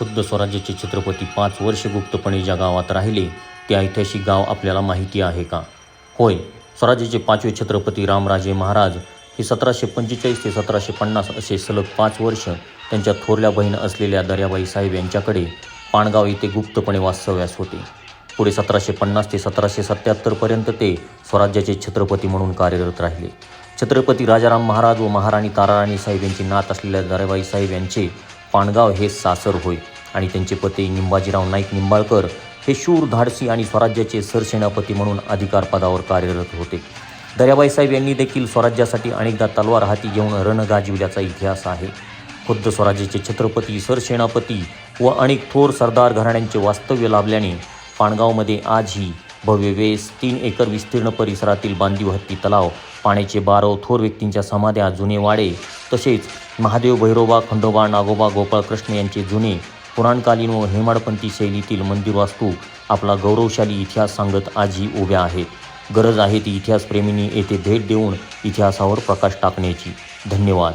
खुद्द स्वराज्याचे छत्रपती 5 वर्ष गुप्तपणे ज्या गावात राहिले ते ऐतिहासिक गाव आपल्याला माहिती आहे का? होय, स्वराज्याचे 5वे छत्रपती रामराजे महाराज हे 1745 ते 1750 असे सलग 5 वर्ष त्यांच्या थोरल्या बहीण असलेल्या दर्याबाई साहेब यांच्याकडे पाणगाव येथे गुप्तपणे वास्तव्यास होते. पुढे 1750 ते 1777 पर्यंत ते स्वराज्याचे छत्रपती म्हणून कार्यरत राहिले. छत्रपती राजाराम महाराज व महाराणी ताराराणी साहेब यांची नात असलेल्या दर्याबाई साहेब यांचे पाणगाव हे सासर होय आणि त्यांचे पती निंबाजीराव नाईक निंबाळकर हे शूर, धाडसी आणि स्वराज्याचे सरसेनापती म्हणून अधिकार पदावर कार्यरत होते. दर्याबाई साहेब यांनी देखील स्वराज्यासाठी अनेकदा तलवार हाती घेऊन रण गाजविल्याचा इतिहास आहे. खुद्द स्वराज्याचे छत्रपती, सरसेनापती व अनेक थोर सरदार घराण्यांचे वास्तव्य लाभल्याने पाणगावमध्ये आजही भव्य वेस, 3 एकर विस्तीर्ण परिसरातील बांधीव हत्ती तलाव, पाण्याचे बारव, थोर व्यक्तींच्या समाध्या, जुने वाडे तसेच महादेव, भैरोबा, खंडोबा, नागोबा, गोपाळकृष्ण यांचे जुने पुराणकालीन व हेमाडपंथी शैलीतील मंदिर वास्तू आपला गौरवशाली इतिहास सांगत आजही उभ्या आहेत. गरज आहे ती इतिहासप्रेमींनी येथे भेट देऊन इतिहासावर प्रकाश टाकण्याची. धन्यवाद.